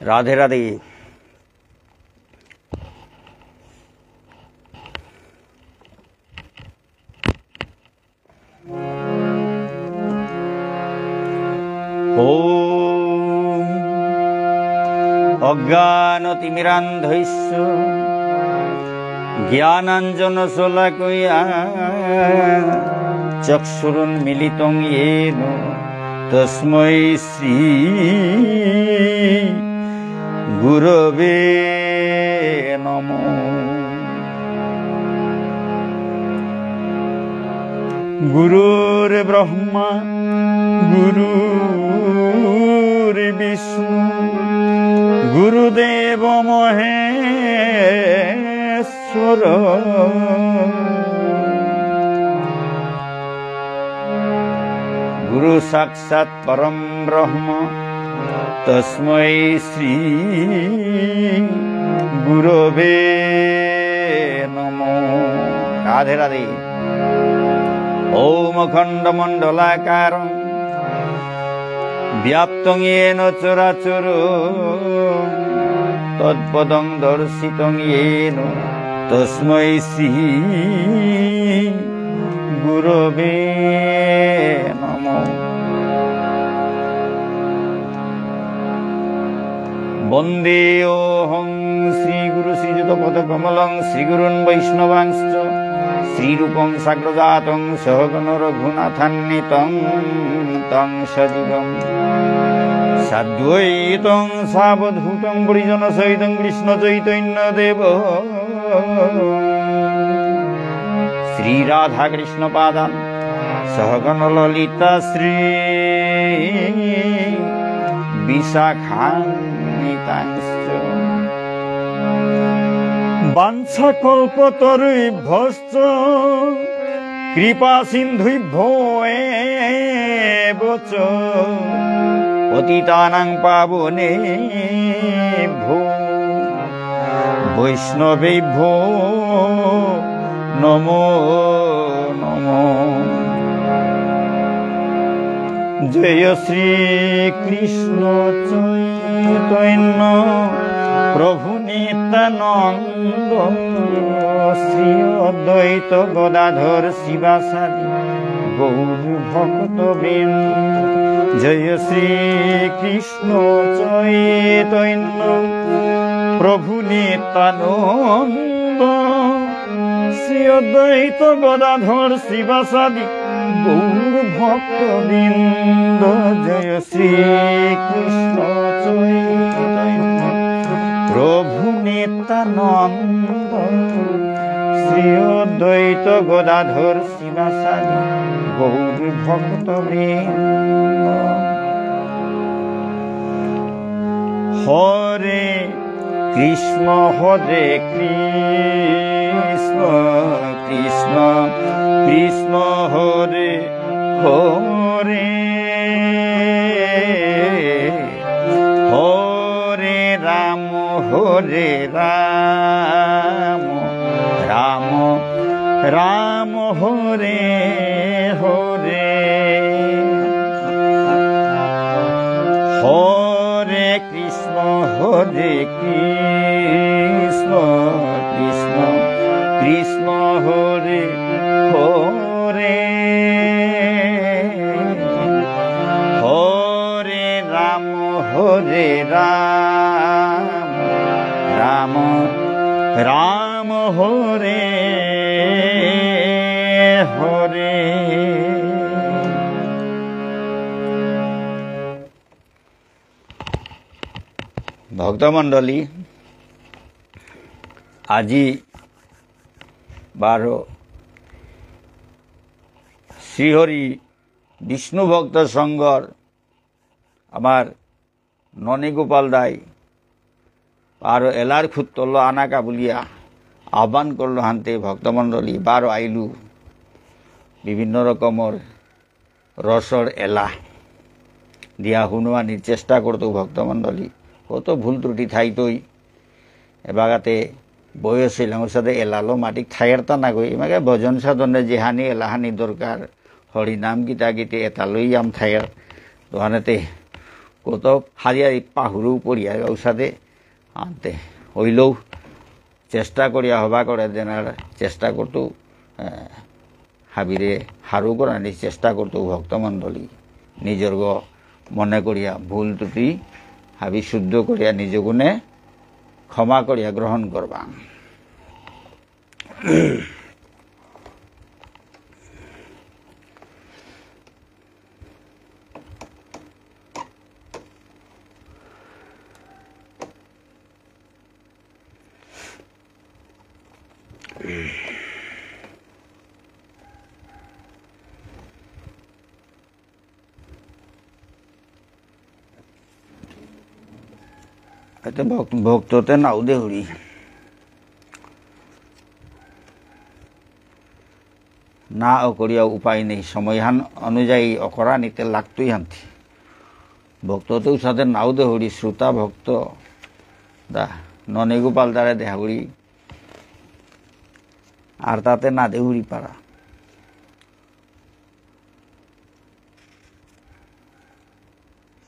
রাধে রাধে। ওম অজ্ঞানতিমিরান্ধৈস্য জ্ঞানাঞ্জনশলাকয়া চক্ষুরুন্মিলিতং येन তস্मै শ্রী গুরবে নমঃ। গুরুর ব্রহ্মা গুরুর বিষ্ণু গুরুদেব মহেশ্বর। গুরু সাক্ষাৎ পরম ব্রহ্ম তস্मै শ্রী গুরবে নমঃ। রাধে রাধে। ওম অখণ্ডমণ্ডলাকারং ব্যাপ্তং येन চরাচরং তৎপদং দর্শিতং येन তস্मै শ্রী গুরবে নমঃ। বন্দে অহং শ্রীগুরু শ্রীযুতপদকমলং শ্রীগুরুन् বৈষ্ণবাংশ্চ শ্রীরূপং সাগ্রজাতং সহগণ রঘুনাথান্বিতং তং সজীবং সাদ্বৈতং সাবধূতং পরিজনসহিতং কৃষ্ণ চৈতন্যদেব শ্রীরাধা কৃষ্ণ পাদান সহগণ ললিতা শ্রী বিশাখান্বিতাংশ্চ। বাঞ্ছাকল্পতরুভ্যশ্চ কৃপা সিন্ধুভ্যো এব চ পতিতানাং পাবনেভ্যো বৈষ্ণবেভ্যো নমো নমঃ। জয় শ্রীকৃষ্ণ চৈতন্য প্রভু নিত্যানন্দ শ্রী অদ্বৈত গদাধর শিবাসাদি গৌর ভক্তবৃন্দ। জয় শ্রীকৃষ্ণ চৈতন্য প্রভু নিত্যানন্দ শ্রী অদ্বৈত গদাধর শিবাসাদি গৌর ভক্তবৃন্দ। জয় শ্রীকৃষ্ণ চৈতন্য প্রভু নিত্যানন্দ শ্রী অদ্বৈত গদাধর শিবাসাদি গৌর ভক্তবৃন্দ। হরে কৃষ্ণ হরে কৃষ্ণ কৃষ্ণ কৃষ্ণ হরে হরে হরে রাম হরে রাম রাম রাম হরে হরে হরে কৃষ্ণ হরে কৃষ্ণ কৃষ্ণ কৃষ্ণ হরে হরে হরে রাম হরে রাম রাম রাম হরে হরে। ভক্তমণ্ডলী, আজি 12 শ্রীহরি বিষ্ণু ভক্ত সংঘর আমার ননী গোপাল দাই আরো এলার খুঁতল আনাকা বলিয়া আহ্বান করলো হানতে ভক্তমণ্ডলী 12 আইলু বিভিন্ন রকমের রসর এলা দিয়া শুনোয়ানির চেষ্টা করতো ভক্তমণ্ডলী। কত ভুল ত্রুটি থাইতই এবাগাতে বয়স হইলাম সাথে এলালো মাটিক থাইয়ারতা না গই এমাকে ভজন সাধনে যেহানি এলাহানি দরকার হরিনাম গীতা গীতে এটা লই আম থাইয়ার তোহানেতে কত হারিয়ারি পাহুরু পড়িয়া ঔষধে আনতে হইলেও চেষ্টা করিয়া হবা করে দেনার চেষ্টা করতো হাবিরে হারু করানি চেষ্টা করতো ভক্তমণ্ডলী নিজের মনে করিয়া ভুল ত্রুটি হাবি শুদ্ধ করিয়া নিজ গুণে ক্ষমা করিয়া গ্রহণ করবা। এতে ভক্ততে নাও দেহুরি না অকরিয়া উপায় নেই সময়হান অনুযায়ী অকরা নিতে লাগতোই হান্তি ভক্ততেও সাথে নাও দেহুরি শ্রোতা ভক্ত দা ননী গোপাল দ্বারা দেহাগুড়ি আর তাতে না দেহুরি পারা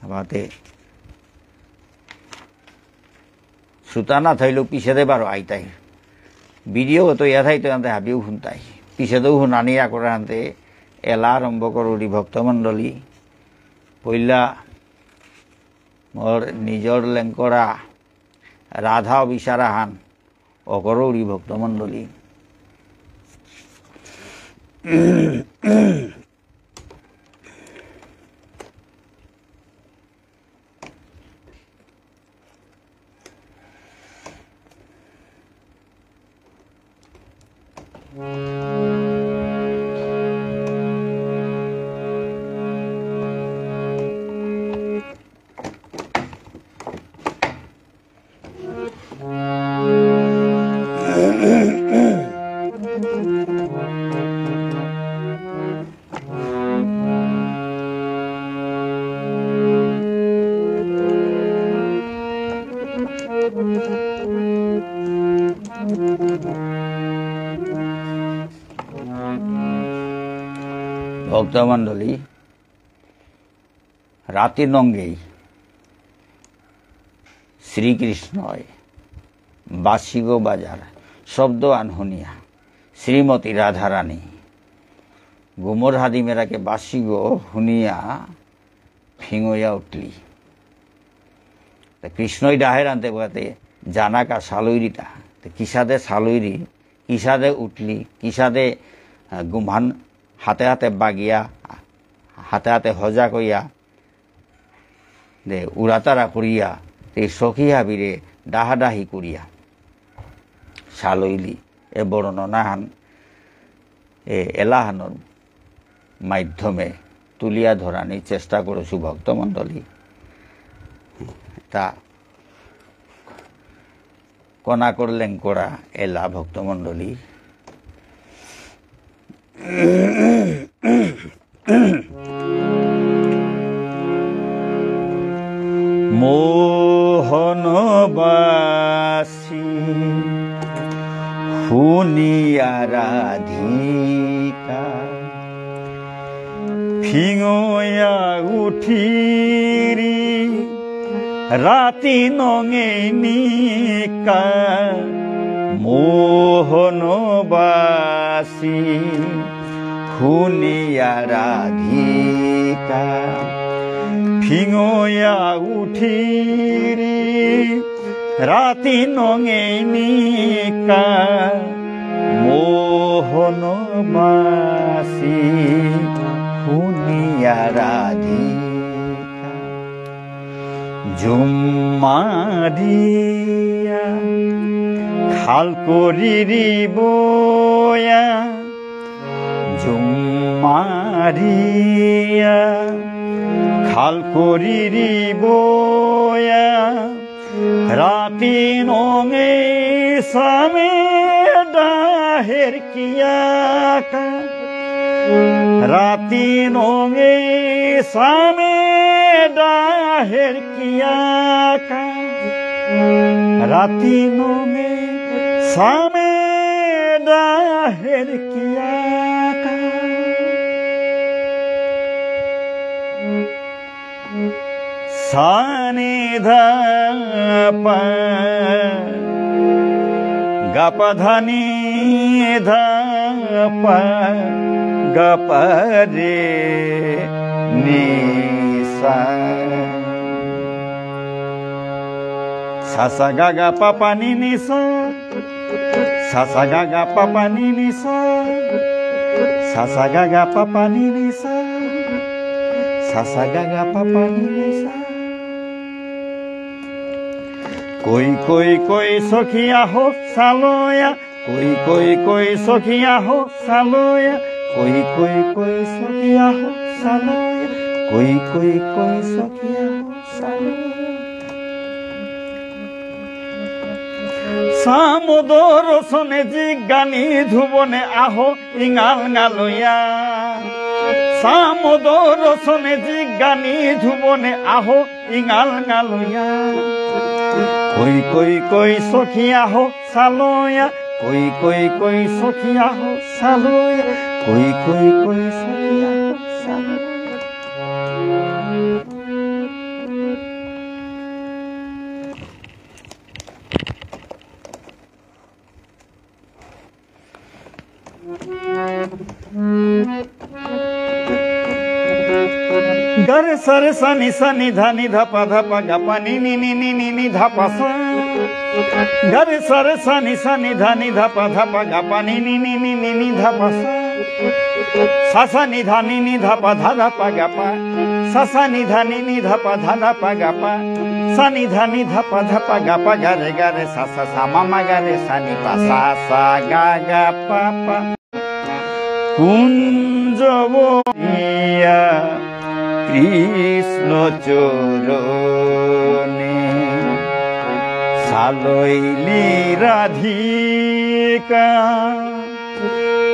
আবাতে শ্রোতা না থাইলেও পিছেদে বারো আইতাই ভিডিও তো ইয়া থাইতো আনতে হাবিও শুনতাই পিছেদেও শুনানি করে আনতে এলা আরম্ভ করি ভক্তমণ্ডলী পইলা মোর নিজর লেঙ্করা রাধা অবিচারা হান অকরৌরি ভক্তমণ্ডলী ভক্তমণ্ডলী রাতি নঙ্গেই শ্রীকৃষ্ণয় বাসিগো বাজার শব্দ আনহুনিয়া শ্রীমতী রাধারানী গুমর হাদিমেরাকে বাসিগো হুনিয়া ফিঙইয়া উঠলি কৃষ্ণই ডাহের আনতে বলতে জানাকা সালইরিটা কিসাদে সালইরি কিসাদে উঠলি কিসাদে গুমান হাতে হাতে বাগিয়া হাতে হাতে হজা কইয়া দে উড়াতারা করিয়া এই সখী হাবিরে ডাহাডাহি করিয়া সালইলি এ বর্ণনাহান এ এলাহানোর মাধ্যমে তুলিয়া ধরানির চেষ্টা করেছু ভক্তমণ্ডলী তা কনা করলেন করা এলা ভক্তমণ্ডলী মোহনবাসী শুনিয়া রাধিকা ফিঙয়া উঠিরি রাতি নঙে নিকা মোহনবাসী শুনিয়া রাধিকা ফিঙয়া উঠিরি রাতি নঙে নিকা মোহনবাসী শুনিয়া রাধিকা জুম্মারিয়া খাল করিরি বয়া জুম্মারিয়া খাল করিরি বয়া রাতি নঙে সামে ডাহের কিয়াকা রাতি নঙে সামে ডাহের কিয়াকা রাতি নঙে সামে ডাহের কিয়াকা sa ni dha pa ga pa dha ni dha pa ga pa re ni sa sa sa ga ga pa pa ni sa sa sa ga ga pa pa ni sa sa sa ga ga pa pa ni sa sa sa ga ga pa pa ni sa koi sakhiya ho saloya koi sakhiya ho saloya koi sakhiya ho saloya koi sakhiya ho saloya samudor sone jiggani dhubone aho ingal ngaloya samudor sone jiggani dhubone aho ingal ngaloya koi sakhiya ho saloya koi sakhiya ho saloya koi sakhiya ho saloya gare sare sani sani dhani dhapa dhapa gapa ni dhapa sa gare sare sani sani dhani dhapa dhapa gapa ni dhapa sa sa ni dhani dhapa dha dhapa gapa sa ni dhani dhapa dha dhapa gapa sa ni dhani dhapa dhapa gapa gare gare sa mama gare sani pa sa ga ga pa pa kunjaboniya Krishna চরণে সালইলি রাধিকা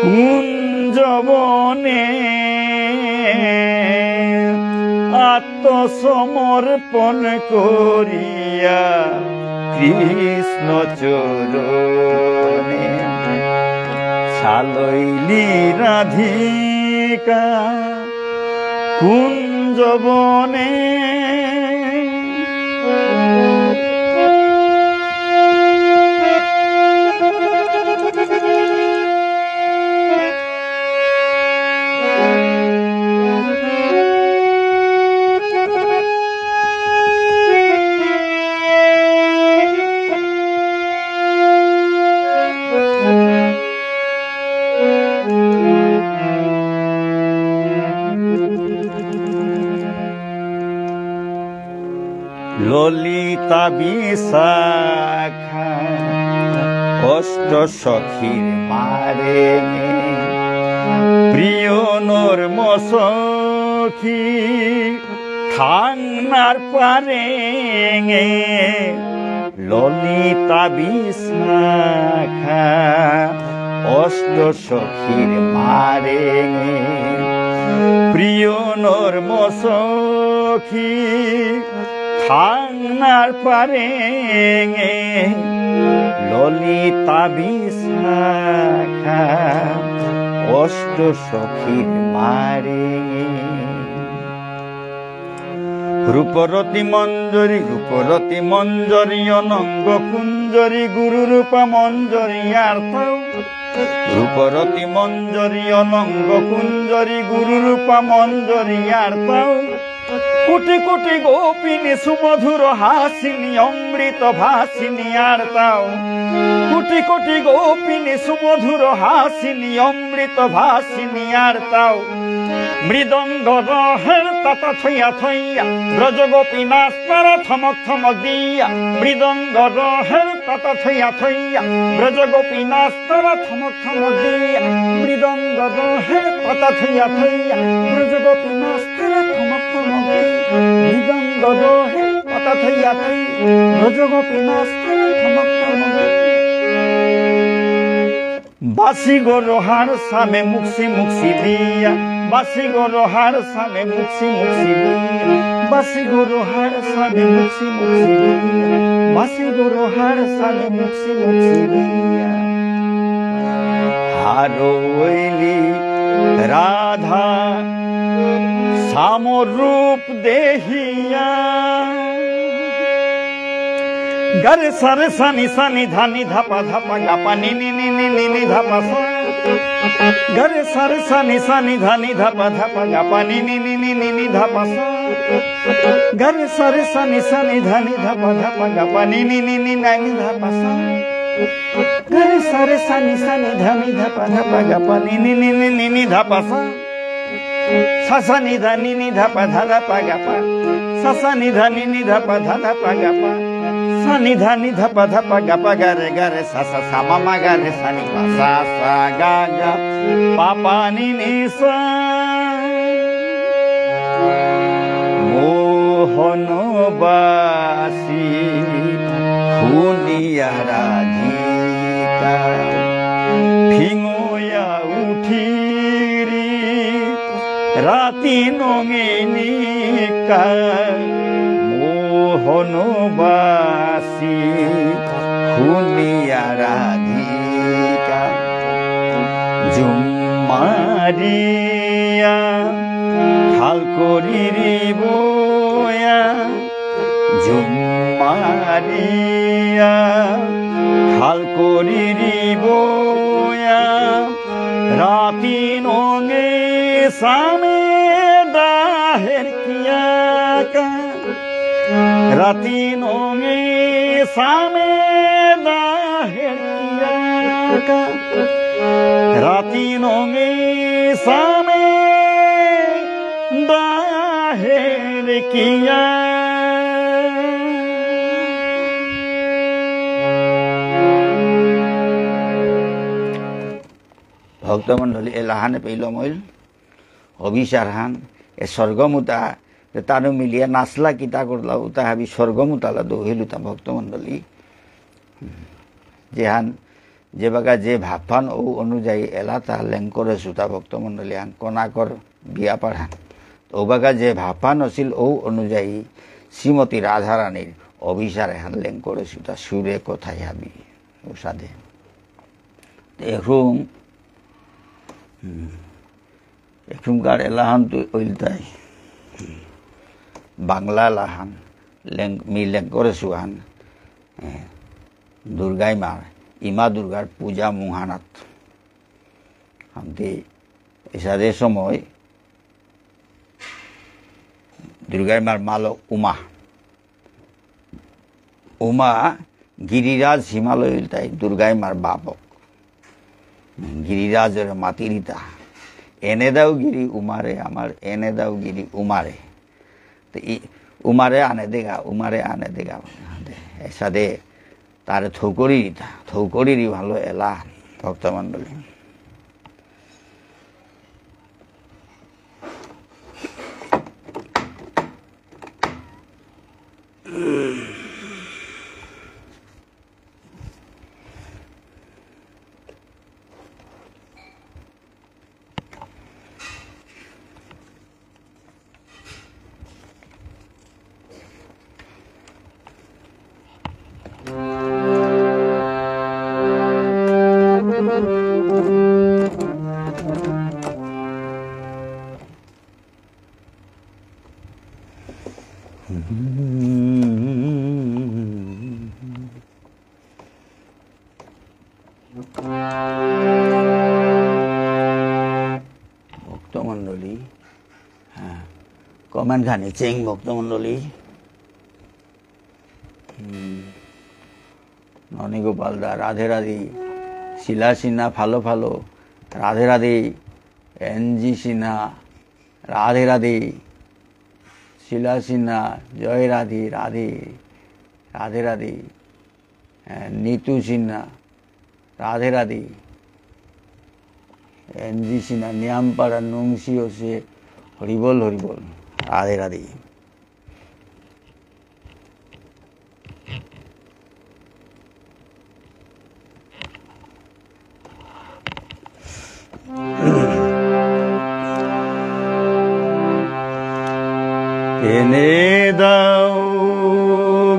কুঞ্জবনে আত্মসমর্পণ করিয়া কৃষ্ণ চরণে সালইলি রাধিকা কুঞ্জবনে ললিতা বিশাখা অষ্ট সখীর মারে প্রিয় norm সখী থাংনার পারে ললিতা বিশাখা অষ্ট সখীর মারে প্রিয় নর্ম সখী থাংনার পারে ললিতা বিশাখা অষ্ট সখীর মারে রূপরতি মঞ্জরি অনঙ্গ কুঞ্জরি গুরু রূপা মঞ্জরি আর্থাও রূপরতি মঞ্জরি অনঙ্গ কুঞ্জরি গুরু রূপা মঞ্জরি আর্থাও কোটি কোটি গোপিনী সুমধুর হাসিনী অমৃত ভাসিনী আর্তাও কোটি কোটি গোপিনী সুমধুর হাসিনী অমৃত ভাসিনী আর্তাও মৃদঙ্গ রহের তত থইয়া থইয়া ব্রজ গোপীনাথ পর থমক থমক দিয়া মৃদঙ্গ রহের তত থইয়া থইয়া ব্রজ গোপীনাথ পর থমক থমক দিয়া মৃদঙ্গ রহের তত থইয়া থইয়া ব্রজ গোপীনাথ পর থমক থমক দিয়া মৃদঙ্গ রহের তত থইয়া থইয়া ব্রজ গোপীনাথ পর থমক থমক বাসি গো রোহার সামে মুক্সি মুক্সি দিয়া বাসি গো রোহার সামে মুক্সি মুক্সি দিয়া বাসি গো রোহার সামে মুক্সি মুক্সি দিয়া বাসি গো রোহার সামে মুক্সি মুক্সি দিয়া হারোইলি রাধা সামর রূপ দেহিয়া গরে সারে সানি সানি ধানি ধাপা ধাপা গাপা নি নি নি নি নি নি ধাপা সা গরে সারে সানি সানি ধানি ধাপা ধাপা গাপা নি নি নি নি নি নি ধাপা সা গরে সারে সানি সানি ধানি ধাপা ধাপা গাপা নি নি নি নি নি ধাপা সা গরে সারে সানি সানি ধানি ধাপা ধাপা গাপা নি নি নি নি নি নি ধাপা সা সাসা নি ধানি নি ধাপা ধাপা গাপা সাসা নি ধানি নি ধাপা ধাপা গাপা সানি ধানি ধাপা ধাপা গাপা গারে গারে সাসা সামা মা গারে সানি পা সা সা গা গা পাপা নি নি সা মোহনবাসী শুনিয়া রাধিকা ফিঙয়া উঠিরি রাতি নঙিনিকা মোহনবাসী শুনিয়া রাধিকা জুম্মারিয়া খাল করিরি বয়া জুম্মারিয়া খাল করিরি বয়া রাতি নঙে সামে দাহের কিয়াকা রাতি নঙে সামে দাহের কিয়াকা রাতি নঙে সামে দাহের কিয়া ভক্তমণ্ডলী এলাহানে পেইল মইল অভিসার হান এ স্বর্গমুতা তানো মিলিয়া নাচলা কিতা করলা উতা হাবি স্বর্গমুতালা দহিলুতা ভক্তমণ্ডলী যেহান যে বাগা যে ভাবফান ও অনুযায়ী এলা তা লেং করে সুতা ভক্তমণ্ডলী হান কনাকর বিয়া পাড়ান ও বাগা যে ভাবফান আছিল ও অনুযায়ী শ্রীমতী রাধারানীর অভিসার হান লেং করে সুতা সুরে কোথায় হাবি ও সাধে এখন এখনকার এলাহান তো ওইলতাই বাংলা লাহান মি লেং করে সুহান দুর্গাই মার ইমা দুর্গার পূজা মুহানাত হামতে এসাদে সময় দুর্গাই মার মালক উমা উমা গিরিরাজ হিমালয় তাই দুর্গাই মার বাপক গিরিরাজের মাতিরিতা এনে দাও গিরি উমারে আমার এনে দাও গিরি উমারে তো উমারে আনে দেগা এসা দে তার থৌকরিরি ভালো এলা ভক্তমণ্ডলী ভক্তমণ্ডলী হ্যাঁ কমেন্ট খানি চেং ভক্তমণ্ডলী ননীগোপাল দা রাধে রাধে শিলা সিনহা ভালো ভালো রাধে রাধে এনজি সিনহা রাধে রাধে শিলা সিনহা জয় রাধে রাধে রাধে রাধে नीतू सिन्हा राधे राधे एनजी सिन्हा नियामपाड़ा नुंगसी से हरिबोल राधे राधे एने दाओ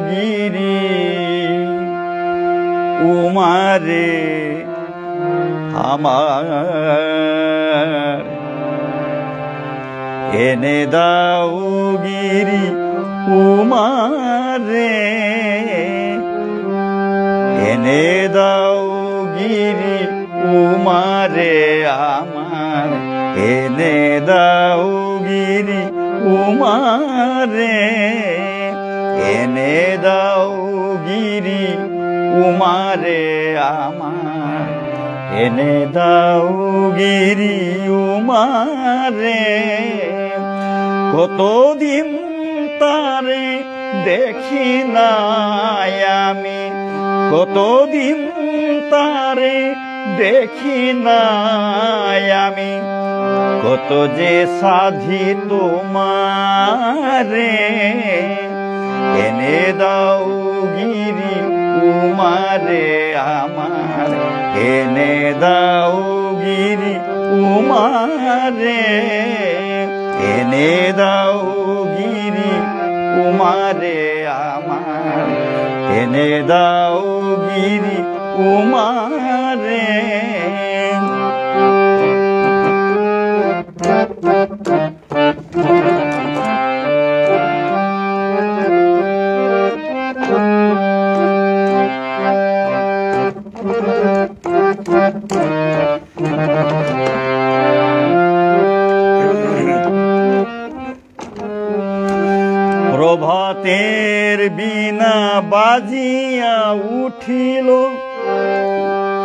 गिरी उमारे हमार এনে দাও গিরি উমারে, এনে দাও গিরি উমারে আমার, এনে দাও গিরি উমারে, এনে দাও গিরি উমারে আমার, এনে দাও গিরি উমারে। কতদিন তারে দেখি নাই আমি, কতদিন তারে দেখি নাই আমি, কত যে সাধি তোমারে, এনে দাও গিরি উমারে আমার, এনে দাও গিরি উমারে, এনে দাও গিরি উমারে আমার, এনে দাও গিরি উমারে। প্রভাতের বিনা বাজিয়া উঠিল,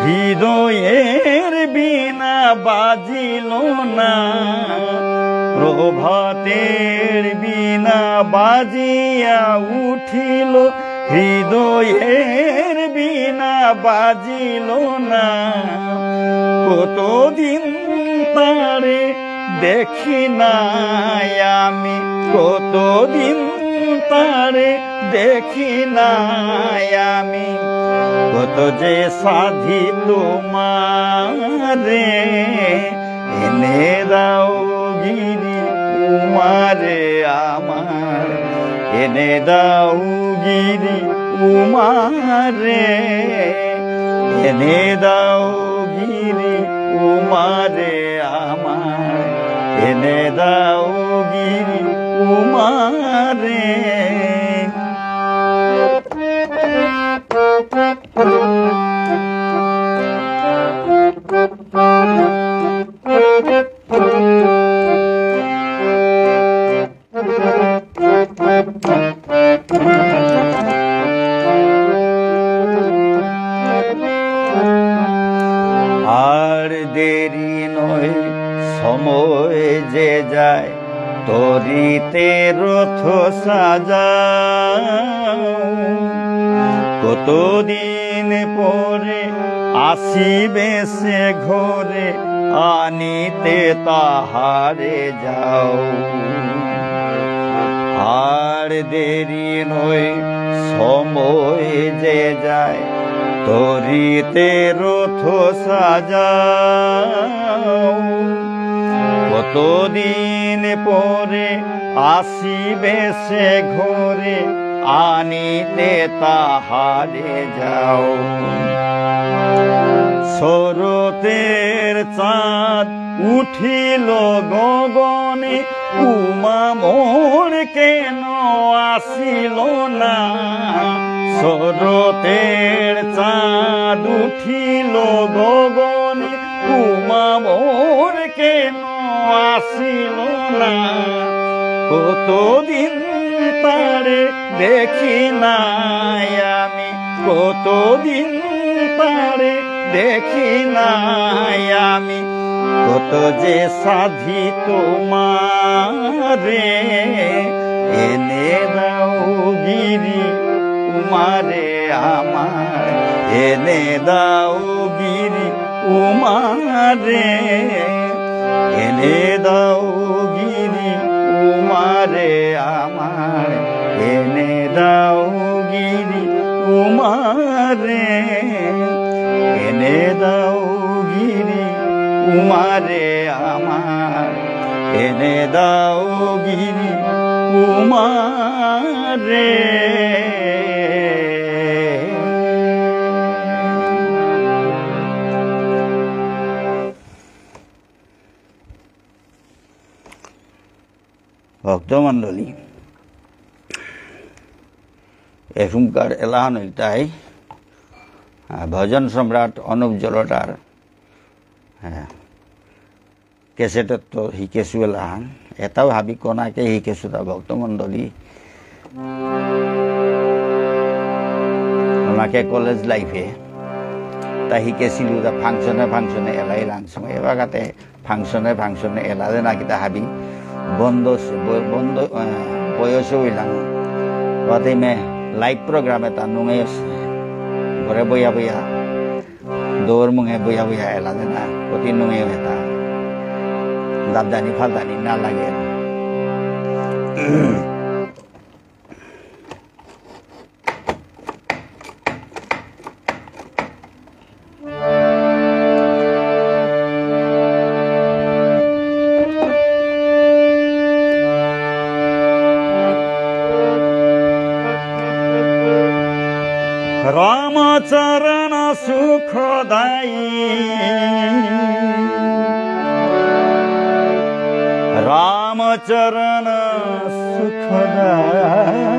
হৃদয়ের বিনা বাজিল না, প্রভাতের বিনা বাজিয়া উঠিল, হৃদয়ের বিনা বাজিল না। কতদিন তারে দেখি নাই আমি, কতদিন তারে দেখি নাই আমি, কত যে সাধি তোমারে, এনে দাও গিরি উমারে আমার, এনে দাও গিরি উমারে, এনে দাও গিরি উমারে আমার, এনে দাও গিরি উমারে। আর দেরি নয় সময় যে যায়, তরিতে রথ সাজাও, কতদিন পরে আসিবে সে ঘরে, আনিতে তাহারে যাও। আর দেরি নয় সময় যে যায়, তরিতে রথ সাজাও, কতদিন পরে আসিবে সে ঘরে, আনিতে তাহারে যাও। শরতের চাঁদ উঠিল গগনে, উমা মোর কেন আসিল না, শরতের চাঁদ উঠিল গগনে, উমা মোর কেন আসিল না। কতদিন তারে দেখি নাই আমি, কতদিন তারে দেখি নাই আমি, কত যে সাধি তোমারে, এনে দাও গিরি উমারে আমার, এনে দাও গিরি উমারে, এনে দাও গিরি উমারে আমার, এনে দাও গিরি উমারে, এনে দাও গিরি উমারে আমার, এনে দাও গিরি উমারে। ভক্তমণ্ডলী এখনকার এলাহান হইতাই ভজন সম্রাট অনুপ জলটার কেসেটত তো শিকেছো এলাহান এটাও ভাবি কনাকে শিকেছো তা ভক্তমণ্ডলী ওনাকে কলেজ লাইফে তা শিকেছিলো তা ফাংশনে এলাই লাংছ এবাগাতে ফাংশনে এলাদে না কিতা হাবি বন্ধ বয়স হইলাম তাতে মে লাইভ প্রোগ্রাম এটা নুঙে ঘরে বইয়া দৌড় মুঙে বইয়া এলাদে না প্রতি নুঙে এটা দাবদানি ফালদানি না লাগে रामचरण सुखदाई रामचरण सुखदाई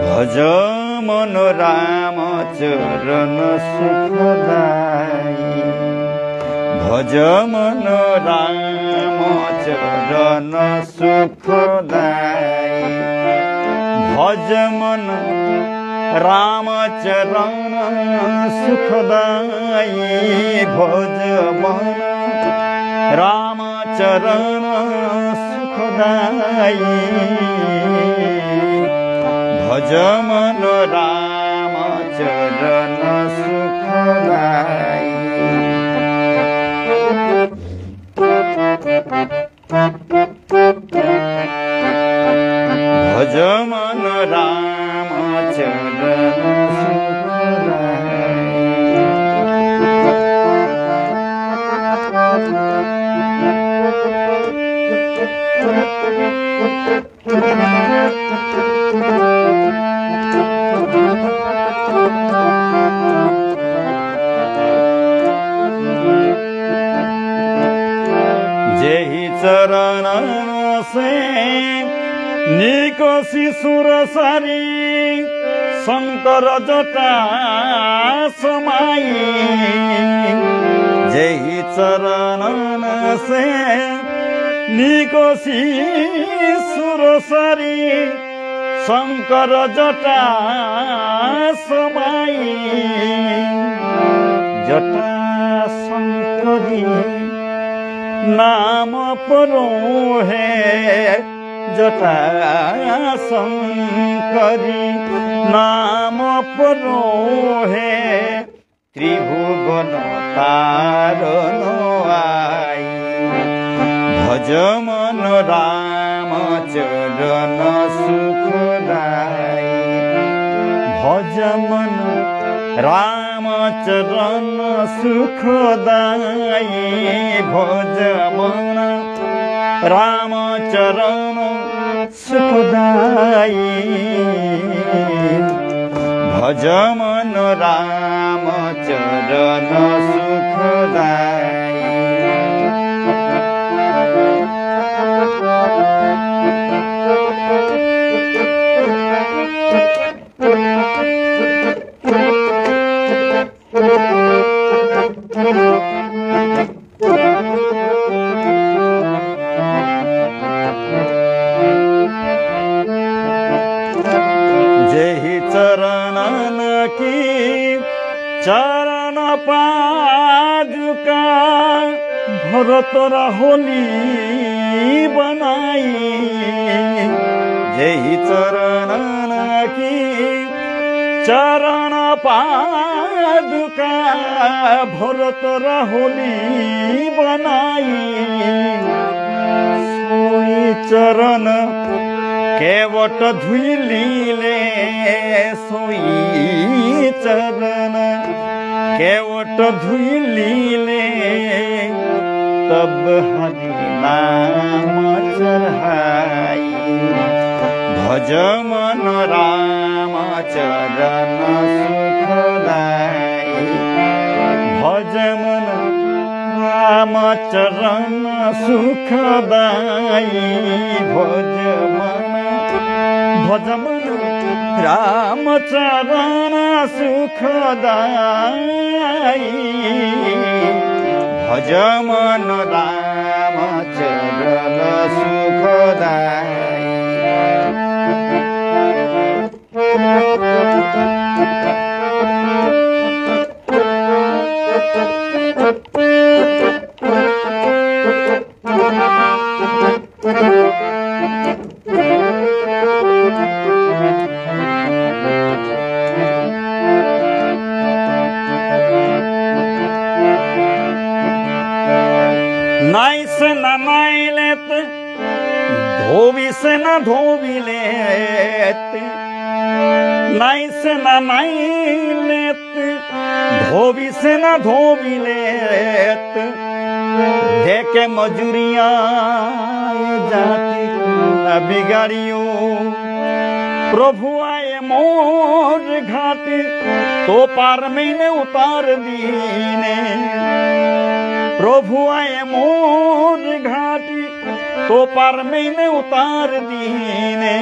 भज मन रामचरण सुखदाई भज मन रामचरण सुखदाई भज मन रामचरण सुखदाई भज मन रामचरण सुखदाई भज मन रामचरण सुखदाई भज मन रामचरण जेहि चरण से निकोसी सुरसारी शंकर जटा समाई जेहि चरण से निकोसी सुरसारी शंकर जटा समाई जटा शंकरी नाम परो है जटा शंकरी नाम परो है त्रिभुवन तारण आई भज मन रामचरण सुखदाई भज मन रामचरण सुखदाई भज मन रामचरण सुखदाई भज मन रामचरण सुखदाई जेहि चरणन की चरण पादुका भरत होली बनाई जेहि चरणन की चरण पादुका भरत होली बनाई सोई चरण केवट धुइलीले सोई चरण केवट धुइलीले तब हरि नाम चढ़ाई भज मन रामचरण सुखदाई भज मन रामचरण सुखदाई भज मन रामचरण सुखदाई भज मन रामचरण सुखदाई। धोविस न धोविलेत नाइस न नाइलेत धोविस न धोविलेत देखे मजूरिया जाति न बिगाड़ियो प्रभु आए मोर घाट तो पार मैंने उतार दीने प्रभु आए मोर घाट तो पार मैंने उतार दीने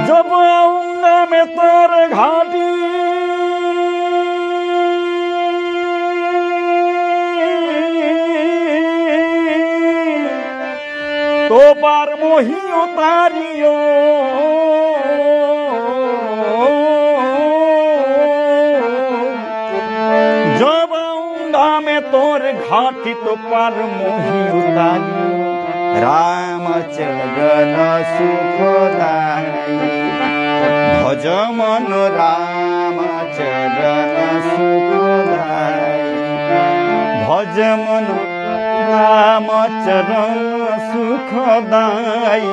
जब आऊंगा मैं तार घाटी तो पार मोही उतारियो जब आऊंगा मैं तोर घाटी तो पार मोही उतारियो रामचरण सुखदाई भज मन रामचरण सुखदाई भज मन रामचरण सुखदाई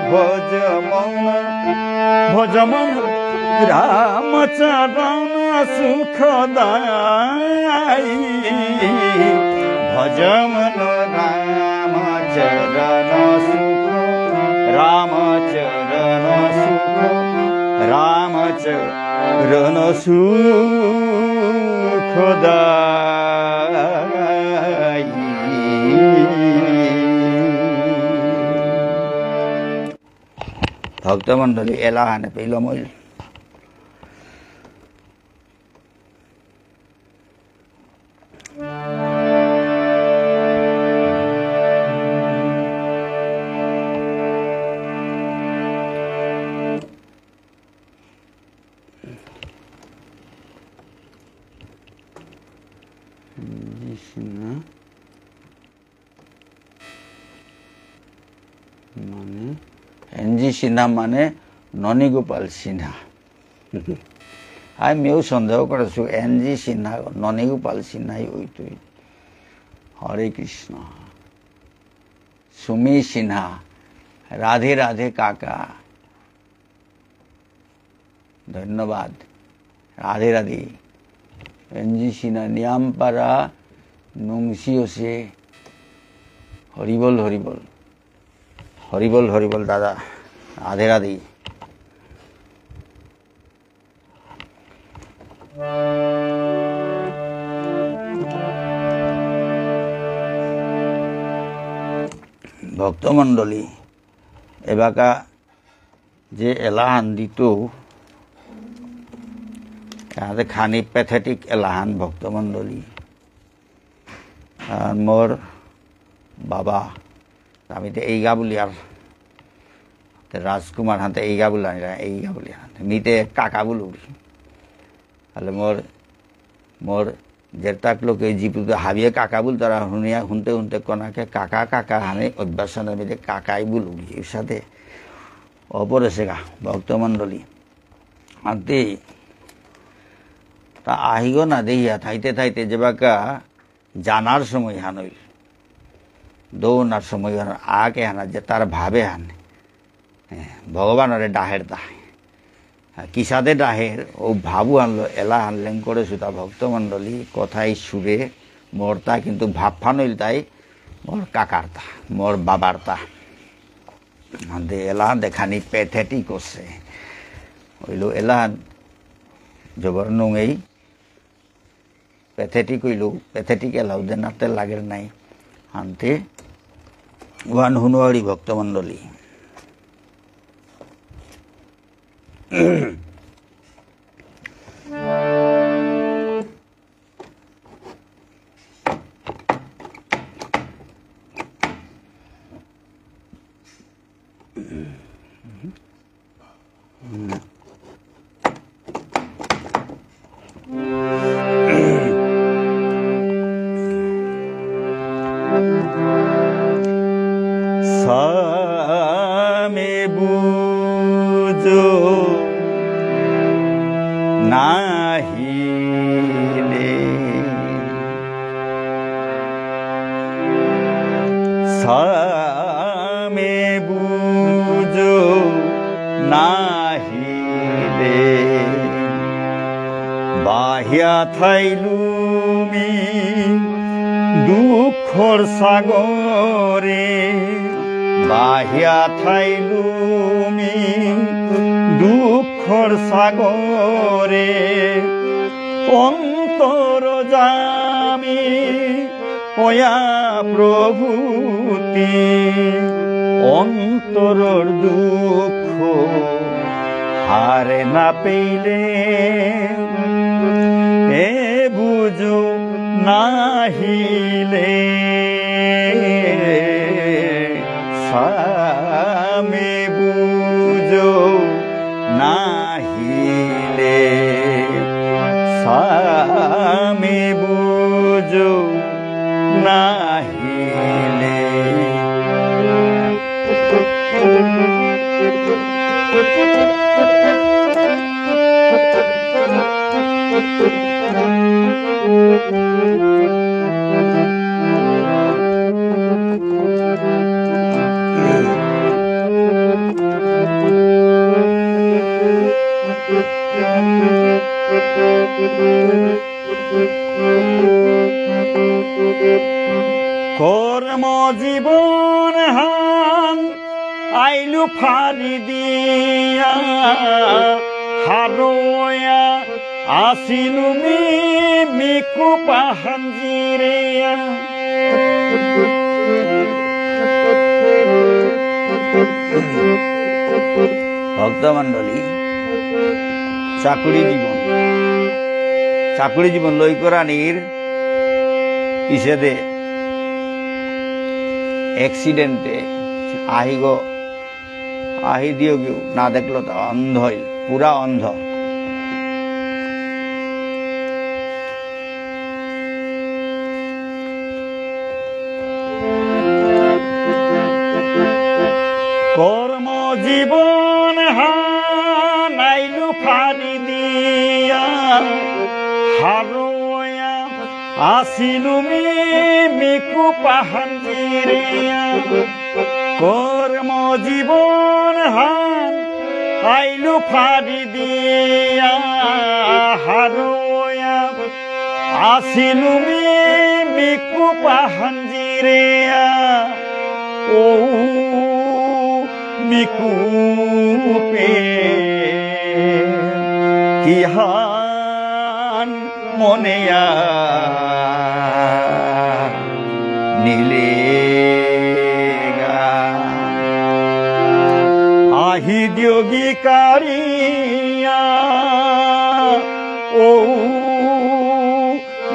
भज मन रामचरण सुखदाई भज मन रामचरण सुख रामचरण सुख रामचरण सुखदाई। भक्तमंडली एलाहाने पहिलो मोल एनजी सिन्हा माने ननी गोपाल सिन्हा मैं सन्देह कर एनजी सिन्हा ननी गोपाल सिन्हा हरे कृष्ण सुमी सिन्हा राधे राधे काका धन्यवाद राधे राधे एनजी सिन्हा नियामपाड़ा नुंगसियो से हरिबोल हरिबोल हरिबोल हरिबोल दादा राधे राधे। भक्तमंडली एबाका जे एलाहान दितो यहाँ खानी पैथेटिक एलाहान भक्तमंडली मोर बाबा एगा बुली राजकुमार हाँ एगा बुला एगा बुली मीते काका बुलू मोर मोर जेरताक लोग जीपू हाबिये काका बुल तारा हुनिया हुनते हुनते कना के काका काका हाने अभ्यास मीते काकाई बुलू साथे अपरे सेगा भक्तमंडली आते ता आहिगो ना देखिया थाइते थाइते जेबाका जानार समय हानइल दौड़ार समय आके हाना जे तार भावे हाने भगवान डाहेर दाहे किसादे डाहेर ओ भाबू आनलो एला आनलें करे सुता भक्तमंडली कथाई सुरे मोरता किन्तु भाबफानइल ताई मोर काकारता मोर बाबारता दे एला देखानी पैथेटिक करছে হইল এলা জবর নঙেই প্যাথেটিক হইল প্যাথেটিক এলাউদের নাতে লাগের নাই আনতে ওয়ান হুনুয়ারি ভক্তমণ্ডলী সামে বুঝো নাহিলে সামে বুঝো নাহিলে বাহিয়া থাইলুমি দুঃখর সাগরে বাহিয়া থাইলুমি দুঃখর সাগরে অন্তর জামি ওয়া প্রভুতি অন্তরর দুঃখ হারে না পেলে এ বুঝো নাহিলে সামে বুঝো নাহিলে সামে বুঝো নাহিলে কর্ম জীবন হান আইলু ফারি দিয়া হারোয়া আসিলু মিকু পাহাঞ্জিরে ভক্তমণ্ডলী চাকুরি জীবন লইকরানির পিছেদে অ্যাক্সিডেন্টে আহি দিও কেউ না দেখলো তা অন্ধ হইল পুরা অন্ধ কর্ম জীবন হানাইলু ফারি দিয়া হারোয়া আসিলু মিকু পাহাঞ্জিরে কর্ম জীবন হান আইলু ফারি দিয়া হারোয়া আসিলু মিকু পাহাঞ্জিরে ও মিকুপে কিহান মনেয়া নীলে আহি যোগিকারিয়া ও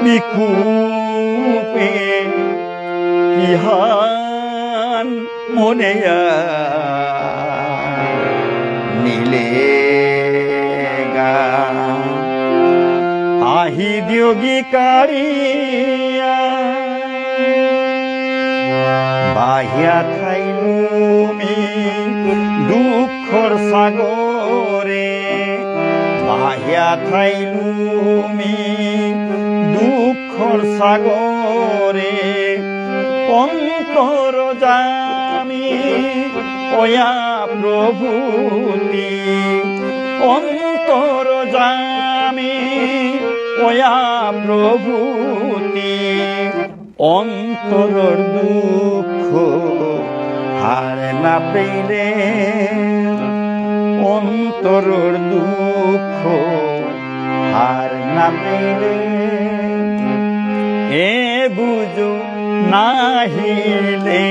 মিকুপে কিহান মনেয়া নীলে আহি যোগিকারিয়া বাহিয়া থাইলুমি দুঃখর সাগরে বাহিয়া থাইলুমি দুঃখর সাগরে অন্তর জামি ওয়া প্রভুতি অন্তর জামি ওয়া প্রভুতি অন্তরর দুঃখ হার না পেলে অন্তরর দুঃখ হার না পেলে এ বুঝো নাহিলে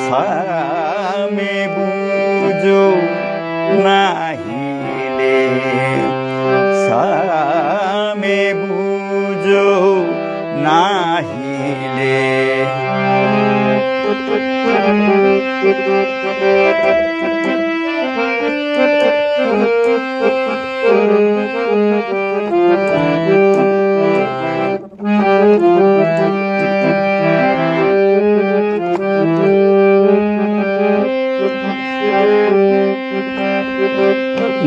সামে বুঝো নাহিলে সামে বুঝো নাহিলে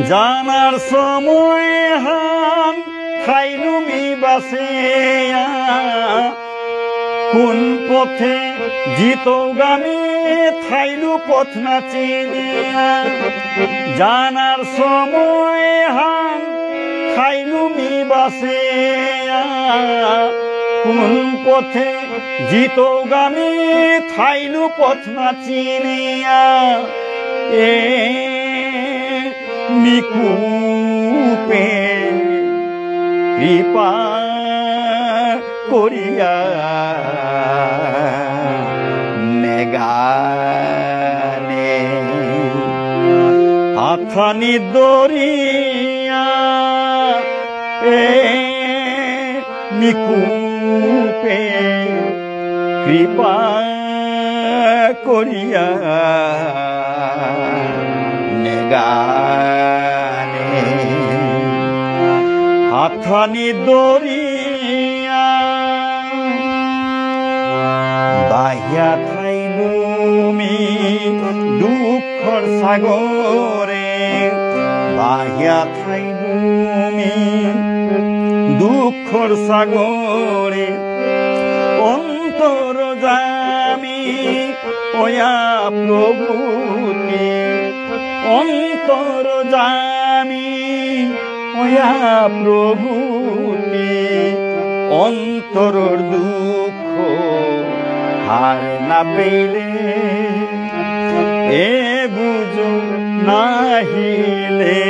জানার সময় হান খাইলুমি বাসে কোন পথে জিতগামী থাইলু পথ না চিনিয়া জানার সময় হান খাইলুমি বাসে কোন পথে জিতগামী থাইলু পথ না চিনিয়া এ মিকুপে কৃপা করিয়া নেগানে হাথানি দরিয়া এ মিকুপে কৃপা করিয়া নেগানে হাথানি দরিয়া বাহিয়া থাইলুমি দুঃখর সাগরে বাহিয়া থাইলুমি দুঃখর সাগরে অন্তর জামি ওয়া প্রভুতি অন্তর জামি ওয়া প্রভুতি অন্তরর দুঃখ হার না পেলে এ বুঝো নাহিলে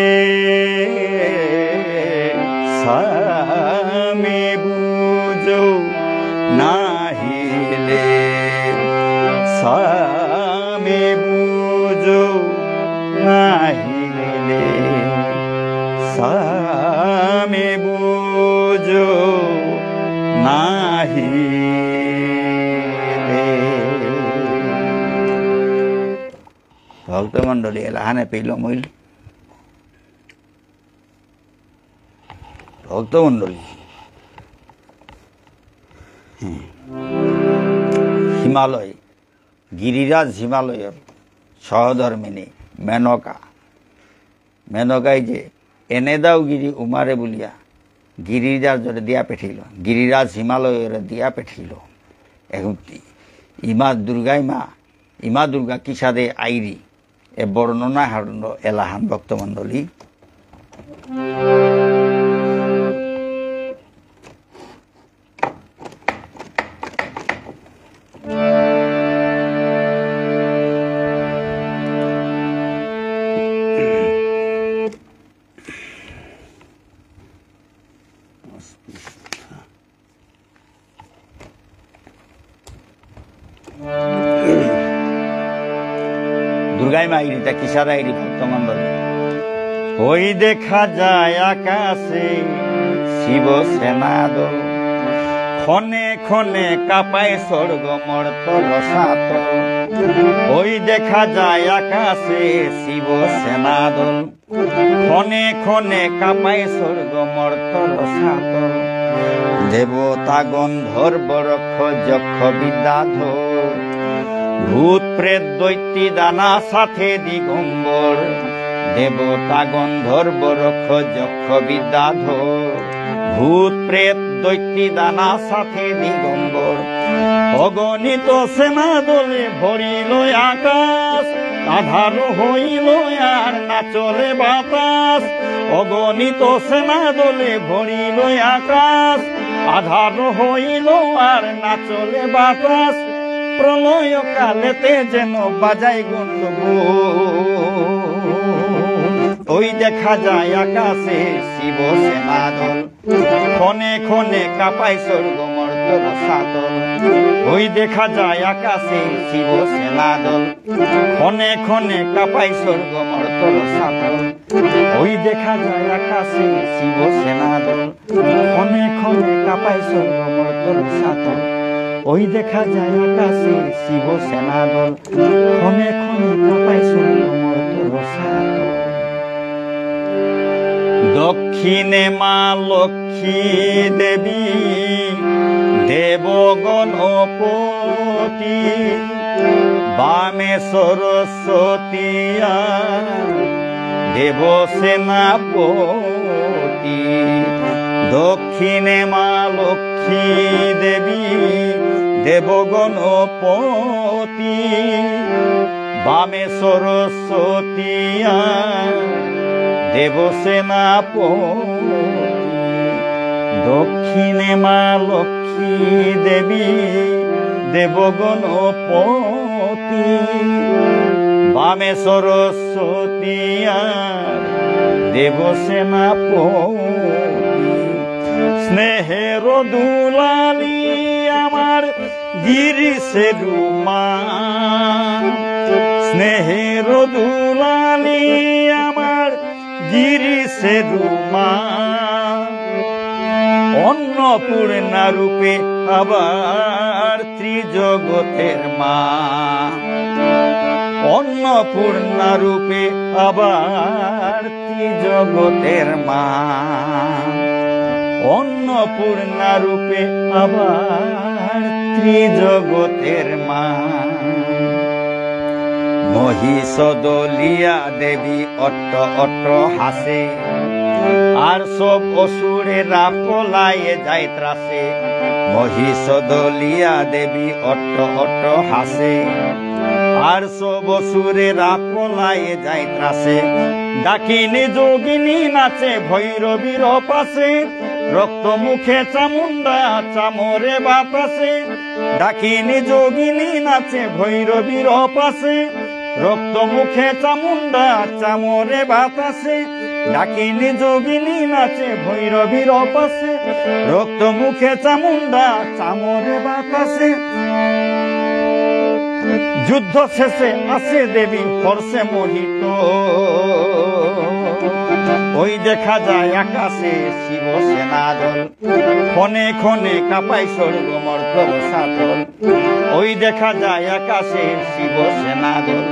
সামে বুঝো নাহিলে সামে বুঝো নাহিলে সামে বুঝো নাহিলে ভক্তমণ্ডলী এলাহানে পেল মইল ভক্তমণ্ডলী হিমালয় গিরিরাজ হিমালয়ের সহধর্মিনী মেনকা মেনকাই যে এনে দাও গিরি উমারে বলিয়া গিরিরাজ জরে দিয়া পেঠাইল গিরিরাজ হিমালয়ের দিয়া পেঠাইল এখন ইমা দুর্গা কিসাদে আইরি এ বর্ণনা হারণ এলাহান ভক্তমণ্ডলী দুর্গাই মাইরিটা কিসারা আইরি ভক্তমণ্ডলী ওই দেখা যায় আকাশে শিব সেনাদল ক্ষণে ক্ষণে কাপায় স্বর্গ মর্ত রসাত ওই দেখা যায় আকাশে শিব সেনাদল ক্ষণে ক্ষণে কাপায় স্বর্গ মর্ত রসাত দেবতা গন্ধর্ব রক্ষ যক্ষ বিদ্যাধর ভূত প্রেত দৈত্যী দানা সাথে দিগম্বর দেবতা গন্ধর্ব রক্ষ যক্ষ বিদ্যাধর ভূত প্রেত দৈত্যী দানা সাথে দিগম্বর অগণিত সেনা দলে ভরিল আকাশ আধার হইল আর না চলে বাতাস অগণিত সেনা দলে ভরিল আকাশ আধার হইল আর না চলে বাতাস প্রলয় কালেতে যেন বাজাই গন্ধগোল ওই দেখা যায় আকাশে শিব সেনা দল, ক্ষণে ক্ষণে কাঁপায় স্বর্গ মর্ত্যর সাতল। ওই দেখা যায় আকাশে শিব সেনা দল, ক্ষণে ক্ষণে কাঁপায় স্বর্গ মর্ত্যর সাতল। ওই দেখা যায় আকাশে শিব সেনা দল, ক্ষণে ক্ষণে কাঁপায় স্বর্গ মর্ত্যর সাতল। ওই দেখা যায় আকাশে শিব সেনা দল, ক্ষণে ক্ষণে কাঁপায় স্বর্গ মর্ত্যর সাতল। দক্ষিণে মা লক্ষ্মী দেবী দেবগণপতি, বামে সরস্বতী দেবসেনাপতি। দক্ষিণে মা লক্ষ্মী দেবী দেবগণপতি, বামে সরস্বতী দেবসেনাপতি। দক্ষিণে মা লক্ষ্মী দেবী দেবগণপতি, বামে সরস্বতী দেবসেনাপতি। স্নেহের দুলালি আমার গিরিশের মা, স্নেহের দুলালি আমার গিরিশের মা। অন্নপূর্ণা রূপে আবার ত্রিজগতের মা, অন্নপূর্ণা রূপে আবার ত্রিজগতের মা। অন্নপূর্ণা রূপে আবার ত্রিজগতের মা। মহিষ দলিয়া দেবী অট্ট অট্ট হাসে, আর সব অসুরেরা পলায়ে যায় ত্রাসে। মহিষ দলিয়া দেবী অট্ট অট্ট হাসে, আর সব অসুরেরা পলায়ে যায় ত্রাসে। ডাকিনী যোগিনী নাচে ভৈরবীর পাশে, রক্ত মুখে চামুন্ডা চামরে বাতাসে। ডাকিনী যোগিনী নাচে ভৈরবীর পাশে, রক্ত মুখে চামুন্ডা চামরে বাতাসে। ডাকিনী যোগিনী নাচে ভৈরবীর পাশে, রক্ত মুখে চামুন্ডা চামরে বাতাসে। যুদ্ধ শেষে আসে দেবী হর্ষে মোহিত, ওই দেখা যায় আকাশে শিব সেনা দল, ক্ষণে ক্ষণে কাঁপায় স্বর্গ মর্ত্যর সাতল। ওই দেখা যায় আকাশে শিব সেনা দল,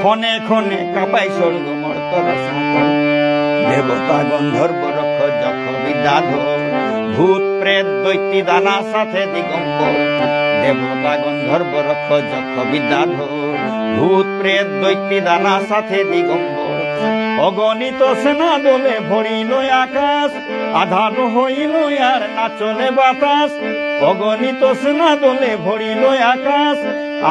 ক্ষণে ক্ষণে কাঁপায় স্বর্গ মর্ত্যর সাতল। দেবতা গন্ধর্ব রক্ষ যক্ষ বিদ্যাধর, ভূত প্রেত দৈত্যী দানা সাথে দিগম্বর। দেবতা গন্ধর্ব রক্ষ যক্ষ বিদ্যাধর, ভূত প্রেত দৈত্যী দানা সাথে দিগম্বর। অগণিত সেনা দলে ভরিল আকাশ, আধার হইল আর নাচলে বাতাস। অগণিত সেনা দলে ভরিল আকাশ,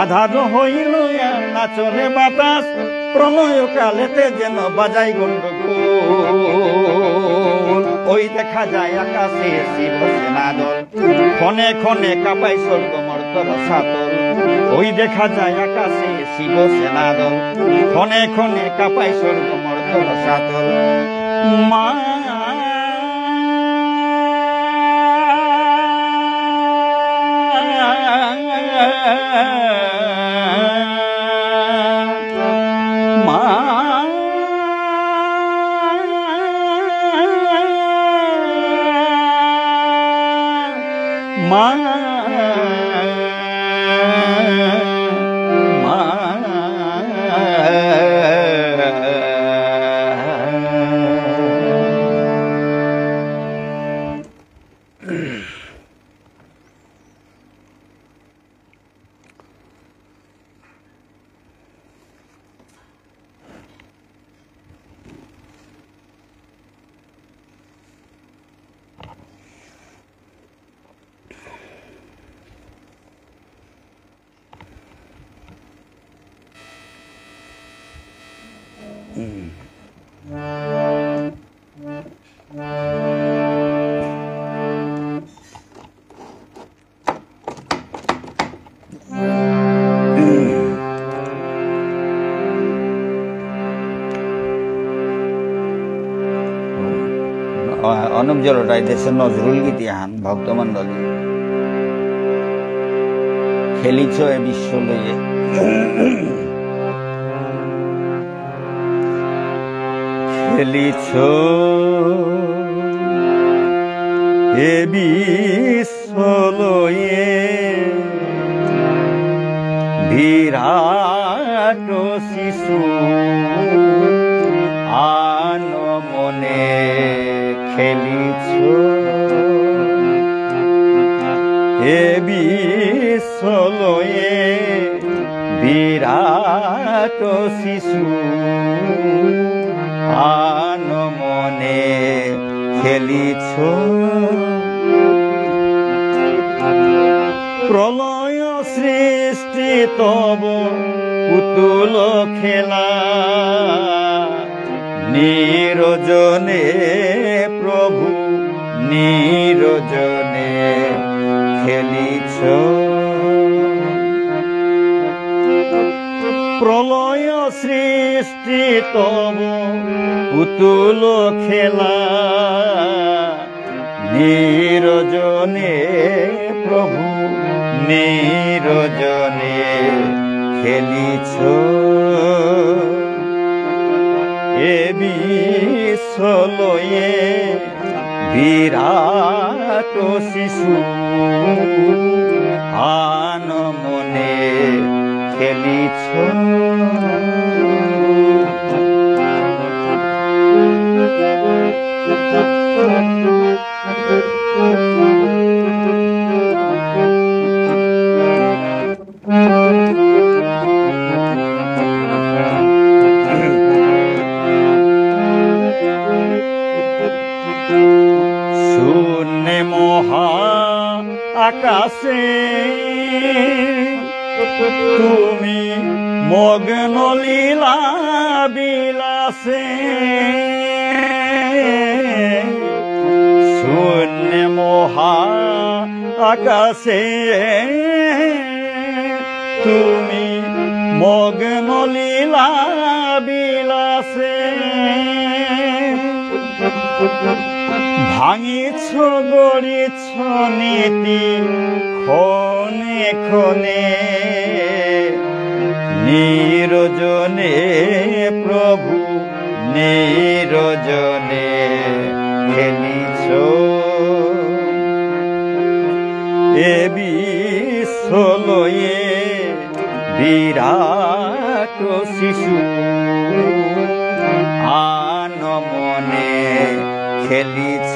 আধার হইল আর নাচলে বাতাস। প্রলয় কালেতে যেন বাজাই গন্ডগোল, ওই দেখা যায় আকাশে শিব সেনা দল, ক্ষণে ক্ষণে কাঁপায় স্বর্গ মর্ত্যর সাতল। ওই দেখা যায় আকাশে শিব সেনা দল, ক্ষণে ক্ষণে কাঁপায় স্বর্গ মর্ত্যর সাতল। মা মা মা মানব জলটাই দেশের নজরুল গীতিহান ভক্তমণ্ডলী খেলিছ এ বিশ্ব লইয়ে খেলিছ এ বিশ্ব লইয়ে বিরাট শিশু আন মনে খেলিছ এ বিশ্ব লইয়ে বিরাট শিশু আন মনে খেলিছ প্রলয় সৃষ্টি তব পুতুল খেলা নিরজনে প্রভু নিরজনে খেলিছ প্রলয় সৃষ্টি তব পুতুল খেলা নিরজনে প্রভু নিরজনে খেলিছ এ বিশ্ব লইয়ে বিরাট শিশু আন মনে খেলিছ শূন্য মহা আকাশে তুমি মগ্ন লীলা বিলাসে শূন্য মহা আকাশে তুমি মগ্ন লীলা বিলাসে ভাঙিছ গড়িছ নীতি ক্ষণে ক্ষণে নিরজনে প্রভু নিরজনে খেলিছ এ বিশ্ব লইয়ে বিরাট শিশু আন মনে খেলিছ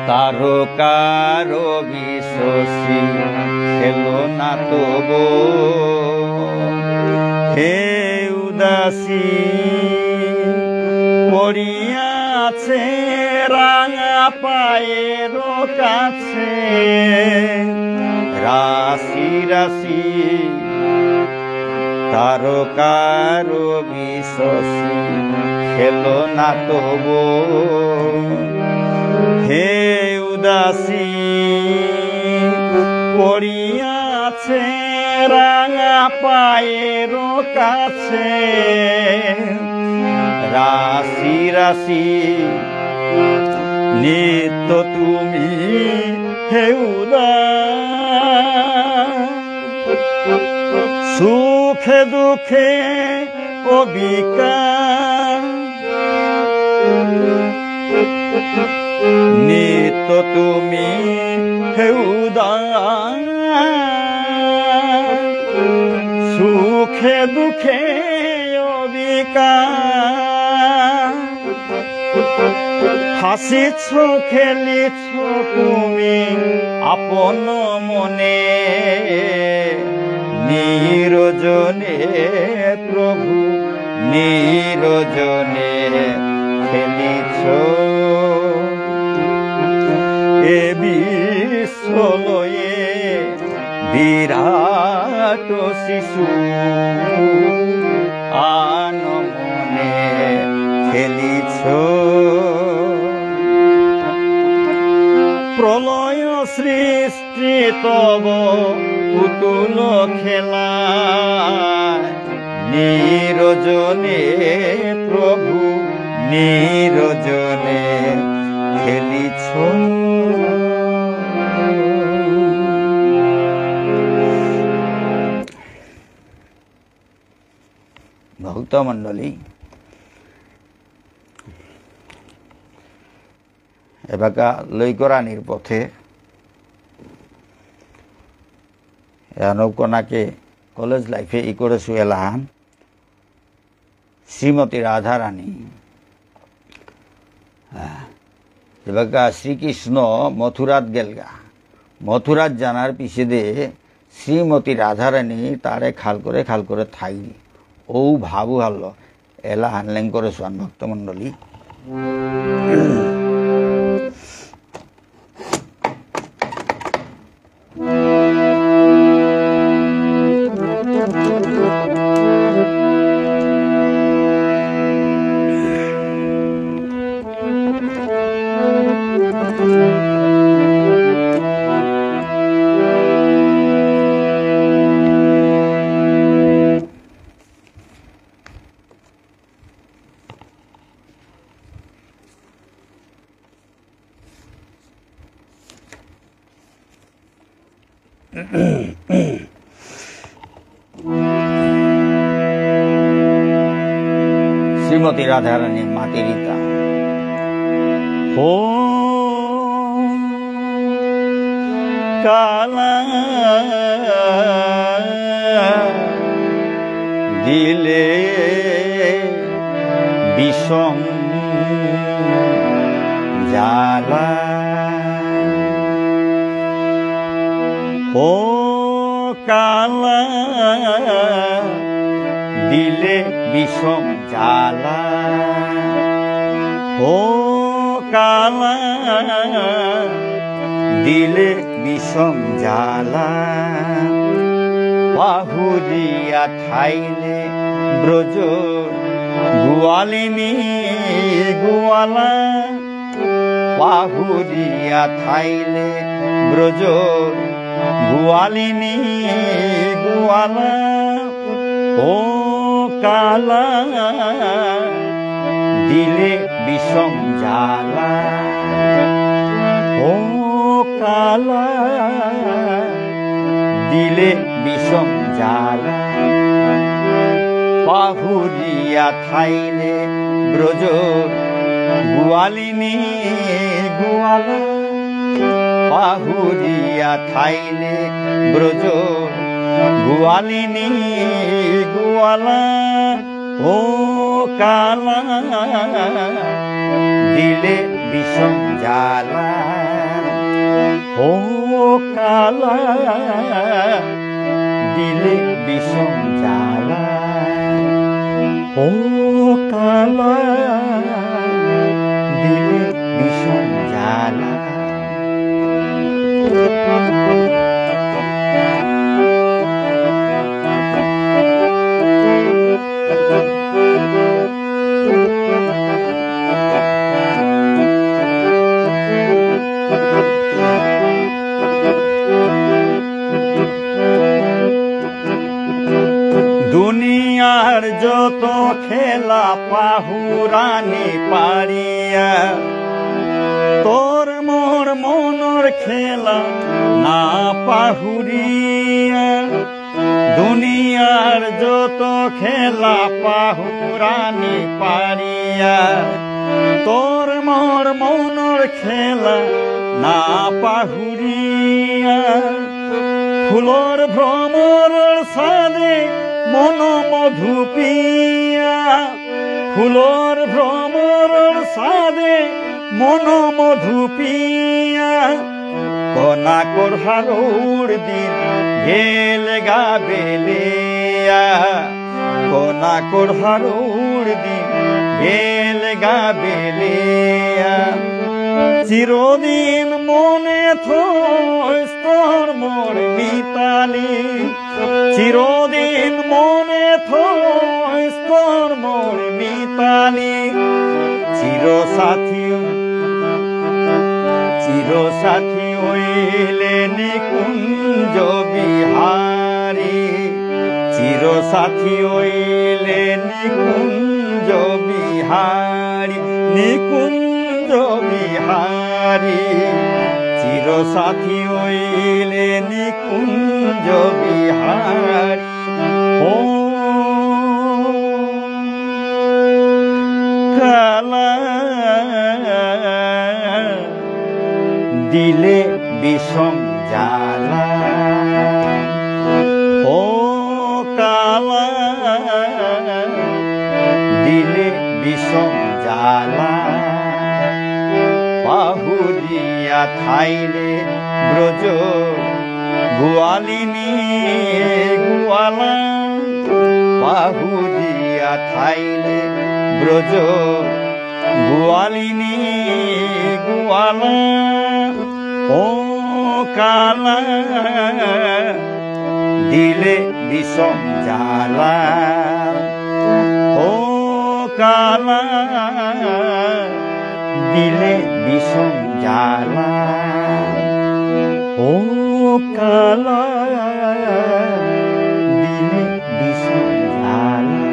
তারকার বিশ্বসী খেলো না তব হে উদাসী পড়িয়াছে রাঙা পায়ের কাছে রাশি রাশি তারকার বিশ্বসী খেলো না তব হে উদাসী পড়িয়াছে রাঙা পায়ের কাছে রাশি রাশি নিত্য তুমি হে সুখে দুঃখে অবিকার নিত্য তুমি হে সুখে দুঃখে অবিকার হাসিছ খেলিছ তুমি আপন মনে নিরজনে প্রভু নিরজনে খেলিছ এ বিশ্ব লয়ে বিরাট শিশু আন মনে খেলিছ প্রলয় সৃষ্টি তব পুতুল খেলা নিরজনে প্রভু নিরজনে খেলিছ ভক্তমণ্ডলী এবাকা লৈকরানির পথে নৌকনাকে কলেজ লাইফে ই করেছু এলাহান শ্রীমতী রাধারানী এবাকা শ্রীকৃষ্ণ মথুরাত গেলগা মথুরাত জানার পিছে দে শ্রীমতী রাধারানী তারে খাল করে থাইল ও ভাবু হাল এলা হানলেং করে সোয়ান ভক্তমণ্ডলী শ্রীমতী রাধারানী মাতি রীতা ও কালা দিলে বিষম জ্বালা ও কালা দিলে বিষম জ্বালা ও কালা দিলে বিষম জ্বালা বাহুরিয়া থাইলে ব্রজ গোয়ালিনী গোয়ালা বাহুরিয়া থাইলে ব্রজ গোয়ালিনী গোয়ালা ও কালা দিলে বিষম জ্বালা ও কালা দিলে বিষম জ্বালা বাহুরিয়া থাইলে ব্রজ গোয়ালিনী গোয়ালা বাহুরিয়া থাইলে ব্রজ গোয়ালিনী গোয়ালা ও কালা দিলে বিষম জ্বালা ও কালা দিলে বিষম জ্বালা ও কালা দিলে বিষম জ্বালা দুনিয়ার যত খেলা পাহুরানি পারিয়া তোর মোর মনর খেলা না পাহুরিয়া দুনিয়ার যত খেলা পাহুরানি পারিয়া তোর মোর মনর খেলা না পাহুরিয়া ফুলর ভ্রমর সাদে মন মধু পিয়া ফুলর ভ্রমর সাদে মন মধু পিয়া কনা করহারুর দিন গেল গা বেলিয়া কনা করহারুর দিন গেল গা বেলিয়া ও চিরদিন মনে থইস তোর মোর মিতালি, চিরদিন মনে থইস তোর মোর মিতালি। চিরসাথী চিরসাথী হইলে নিকুঞ্জ বিহারী, চিরসাথী হইলে নিকুঞ্জ বিহারী, নিকুঞ্জ বিহারী। চিরসাথী হইলে নিকুঞ্জ বিহারী। ও কালা দিলে বিষম জ্বালা, ও কালা দিলে বিষম জ্বালা। পাহুরিয়া খাইলে ব্রজ গোয়ালিনী গোয়ালা, পাহুরিয়া খাইলে ব্রজ গোয়ালিনী গোয়ালা। ও কালা দিলে বিষম জ্বালা, ও কালা দিলে বিষম জ্বালা। ও কালা দিলে বিষম জ্বালা।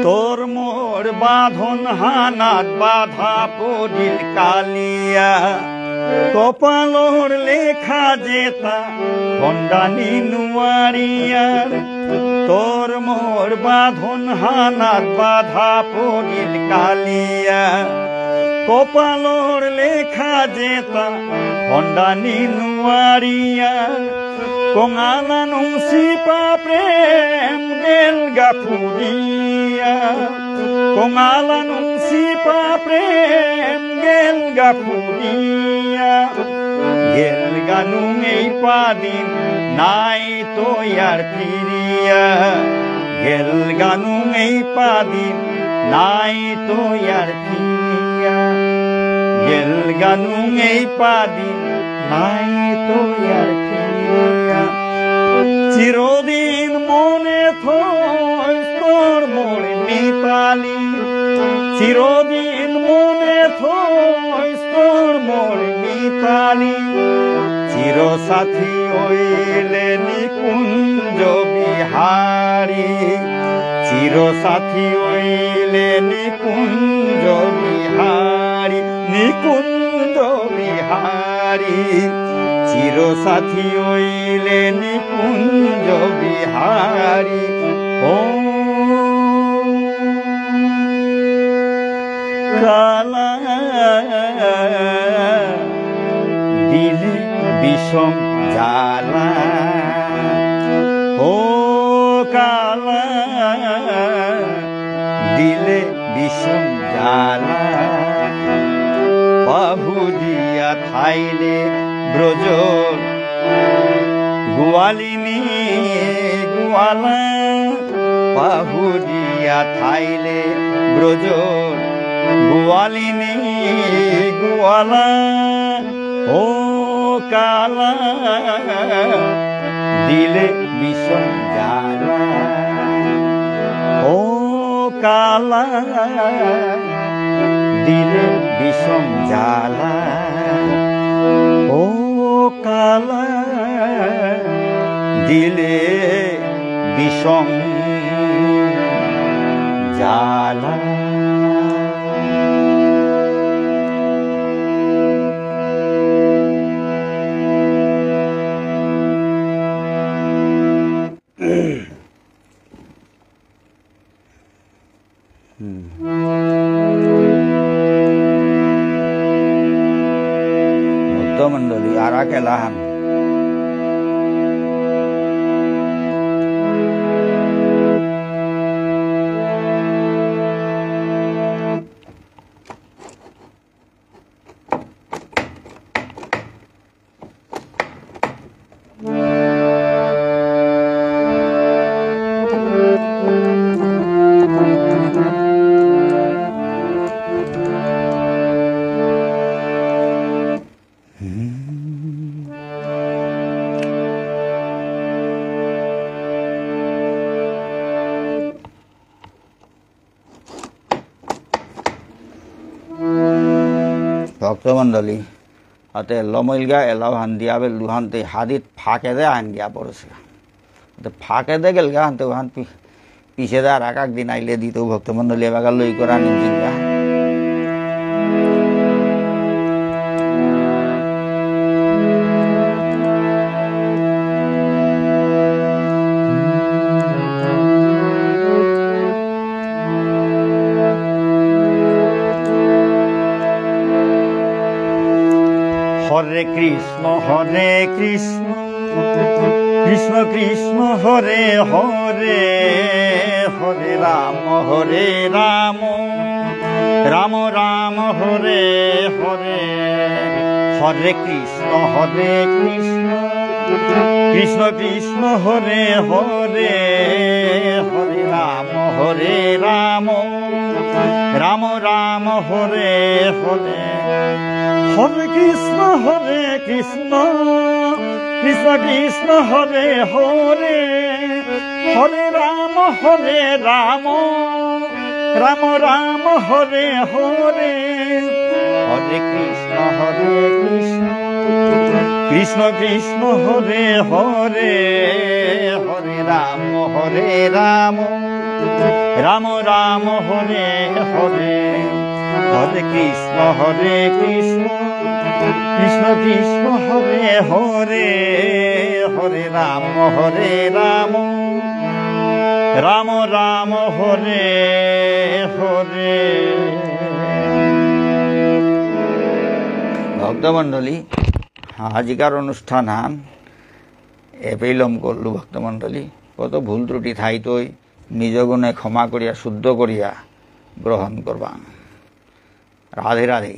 তোর মোর বাঁধন হানাত বাধা পড়িল কালিয়া, কপালর লেখা যেতা খন্ডানি নুয়ারিয়ার। তোর মোর বাঁধন হানাত বাধা পড়িল কালিয়া, কপালর লেখা যেতা খন্ডানি নুয়ারিয়ার। কঙালা নংসিপা প্রেম গেল গাফুরিয়া, কঙালা নংসিপা প্রেম গেল গাফুরিয়া। গেল গানুং এই পাদিন নাই তো আর ফিরিয়া, গেল গানুং এই পাদিন নাই তো আর ফিরিয়া। গেল গানুং এই পাদিন নাই তো আর ফিরিয়া। চিরদিন মনে থইস তোর মোর মিতালি, চিরদিন মনে থইস তোর মোর মিতালি। চিরসাথী হইলে নিকুঞ্জ বিহারী, চিরসাথী হইলে নিকুঞ্জ বিহারী, নিকুঞ্জ বিহারী। চিরসাথী হইলে নিকুঞ্জ বিহারী। ও কালা দিলে বিষম জ্বালা, ও কালা দিলে বিষম জ্বালা। পাহুরিয়া খাইলে ব্রজ গোয়ালিনী গোয়ালা, পাহুরিয়া খাইলে ব্রজ গোয়ালিনী গোয়ালা। ও কালা দিলে বিষম জ্বালা, ও কালা দিলে বিষম জ্বালা। ও কালা দিলে বিষম জ্বালা। भक्तमंडली आरा के लाहन ভক্তমণ্ডলী হাতে লমইলগা এলাও হান দিয়াবে লুহানতে হাদিত ফাঁকে দে আন গিয়া পড়েছে ফাঁকে দে গেল গা হানতে ওহান পিছে দে আর এক দিন আইলে দিত ভক্তমণ্ডলী এবার লই করা নিন গা হরে কৃষ্ণ কৃষ্ণ কৃষ্ণ হরে হরে হরে রাম রাম রাম হরে হরে হরে কৃষ্ণ কৃষ্ণ কৃষ্ণ হরে হরে হরে রাম রাম রাম হরে হরে হরে কৃষ্ণ কৃষ্ণ কৃষ্ণ হরে হরে হরে রাম রাম রাম হরে হরে হরে কৃষ্ণ কৃষ্ণ কৃষ্ণ হরে হরে হরে রাম রাম রাম হরে হরে হরে কৃষ্ণ কৃষ্ণ কৃষ্ণ হরে হরে হরে রাম রাম রাম হরে হরে ভক্তমণ্ডলী আজিকার অনুষ্ঠান হান এপেইলম করলু ভক্তমণ্ডলী কত ভুল ত্রুটি থাইতই নিজ গুণে ক্ষমা করিয়া শুদ্ধ করিয়া গ্রহণ করবা রাধে রাধে।